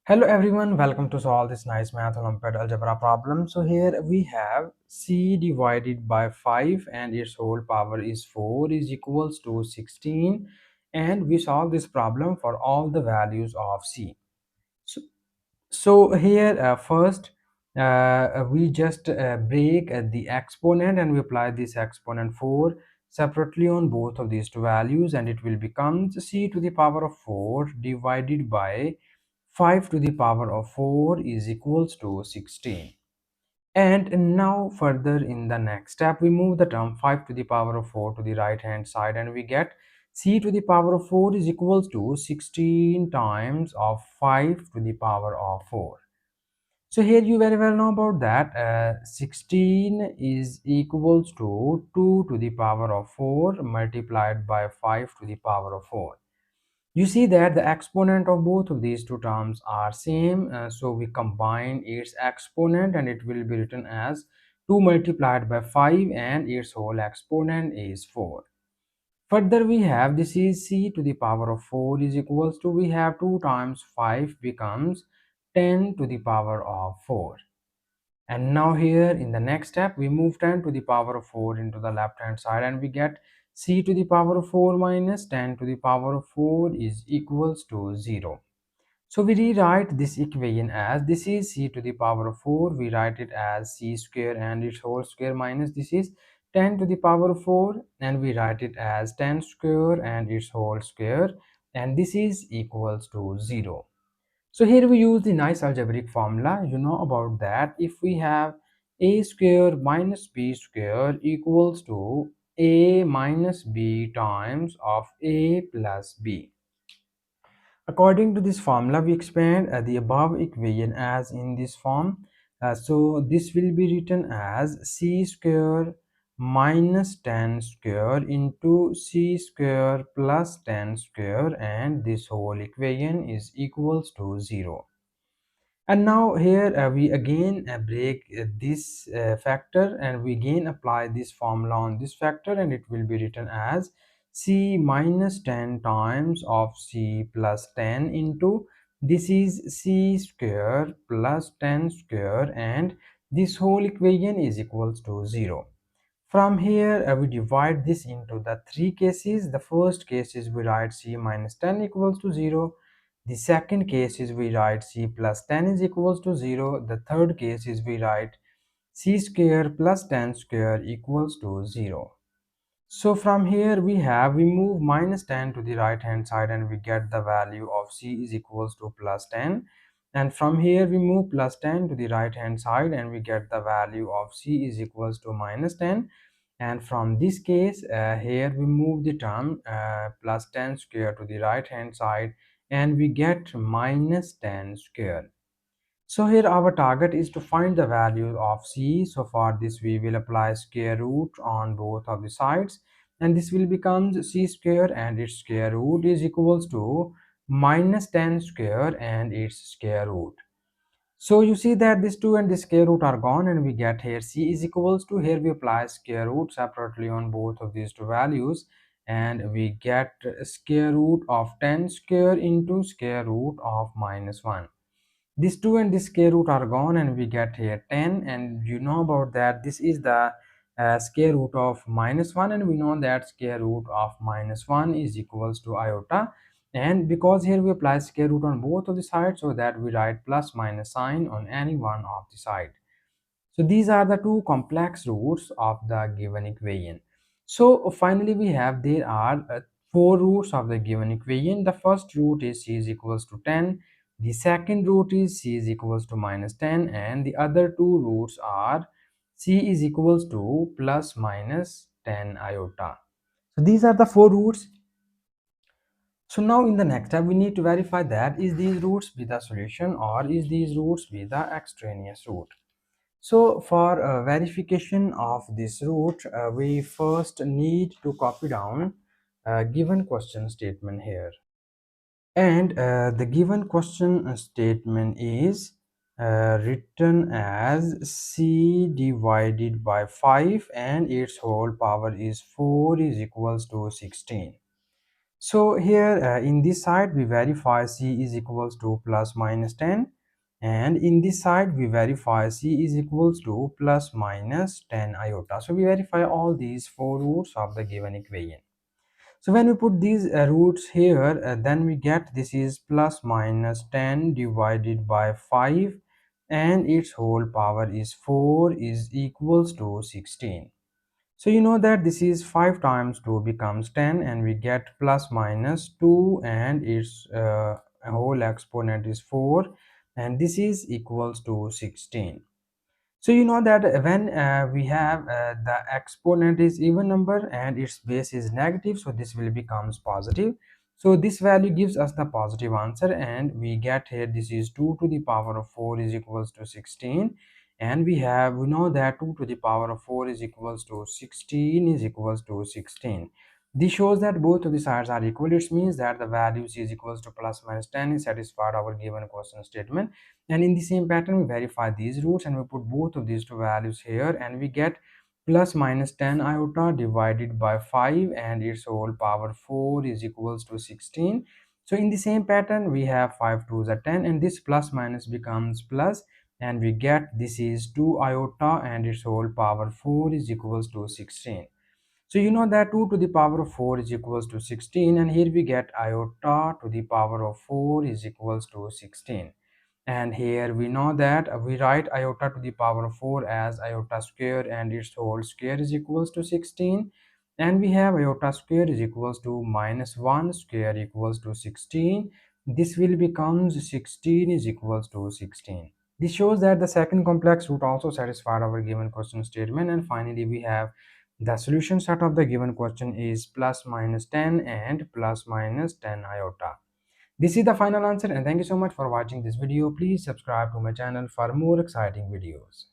Hello everyone, welcome to solve this nice math Olympiad algebra problem. So here we have c divided by 5 and its whole power is 4 is equals to 16, and we solve this problem for all the values of c. So here first we just break the exponent and we apply this exponent 4 separately on both of these two values, and it will become c to the power of 4 divided by 5 to the power of 4 is equals to 16. And now further in the next step, we move the term 5 to the power of 4 to the right hand side, and we get c to the power of 4 is equals to 16 times of 5 to the power of 4. So here you very well know about that 16 is equals to 2 to the power of 4 multiplied by 5 to the power of 4. You see that the exponent of both of these two terms are same, so we combine its exponent and it will be written as 2 multiplied by 5 and its whole exponent is 4. Further we have this is c to the power of 4 is equals to, we have 2 times 5 becomes 10 to the power of 4. And now here in the next step, we move 10 to the power of 4 into the left hand side, and we get c to the power of 4 minus 10 to the power of 4 is equals to 0. So we rewrite this equation as this is c to the power of 4. We write it as c square and its whole square minus this is 10 to the power of 4, and we write it as 10 square and its whole square, and this is equals to 0. So here we use the nice algebraic formula. You know about that. If we have a square minus b square equals to a minus b times of a plus b. According to this formula, we expand the above equation as in this form. So this will be written as c square minus 10 square into c square plus 10 square, and this whole equation is equals to 0. And now here we again break this factor, and we again apply this formula on this factor, and it will be written as c minus 10 times of c plus 10 into this is c square plus 10 square, and this whole equation is equals to 0. From here we divide this into the three cases. The first case is we write c minus 10 equals to 0. The second case is we write c plus 10 is equals to 0. The third case is we write c square plus 10 square equals to 0. So from here we move minus 10 to the right hand side, and we get the value of c is equals to plus 10. And from here we move plus 10 to the right hand side, and we get the value of c is equals to minus 10. And from this case here we move the term plus 10 square to the right hand side, and we get minus 10 square. So here our target is to find the value of c. So for this we will apply square root on both of the sides, and this will become c square and its square root is equals to minus 10 square and its square root. So you see that this 2 and the square root are gone, and we get here c is equals to, here we apply square root separately on both of these two values, and we get square root of 10 square into square root of minus 1. This 2 and this square root are gone, and we get here 10, and you know about that this is the square root of minus 1, and we know that square root of minus 1 is equals to iota. And because here we apply square root on both of the sides, so that we write plus minus sign on any one of the side. So these are the two complex roots of the given equation. So finally we have there are four roots of the given equation. The first root is c is equals to 10. The second root is c is equals to minus 10, and the other two roots are c is equals to plus minus 10 iota. So these are the four roots. So now in the next step we need to verify that is these roots be the solution or is these roots be the extraneous root. So for verification of this root, we first need to copy down given question statement here. And the given question statement is written as c divided by 5 and its whole power is 4 is equals to 16. So here in this side we verify c is equals to plus minus 10, and in this side we verify c is equals to plus minus 10 iota. So we verify all these four roots of the given equation. So when we put these roots here, then we get this is plus minus 10 divided by 5 and its whole power is 4 is equals to 16. So you know that this is 5 times 2 becomes 10, and we get plus minus 2 and its whole exponent is 4, and this is equals to 16. So you know that when we have the exponent is even number and its base is negative, so this will becomes positive. So this value gives us the positive answer, and we get here this is 2 to the power of 4 is equals to 16, and we know that 2 to the power of 4 is equals to 16 is equals to 16. This shows that both of the sides are equal. It means that the value c is equals to plus minus 10 is satisfied our given question statement. And in the same pattern we verify these roots and we put both of these two values here, and we get plus minus 10 iota divided by 5 and its whole power 4 is equals to 16. So in the same pattern we have 5 2s are 10, and this plus minus becomes plus, and we get this is 2 iota and its whole power 4 is equals to 16. So you know that 2 to the power of 4 is equals to 16, and here we get iota to the power of 4 is equals to 16. And here we know that we write iota to the power of 4 as iota square and its whole square is equals to 16, and we have iota square is equals to minus 1 square equals to 16. This will becomes 16 is equals to 16. This shows that the second complex root also satisfied our given question statement. And finally we have the solution set of the given question is plus minus 10 and plus minus 10 iota. This is the final answer, and thank you so much for watching this video. Please subscribe to my channel for more exciting videos.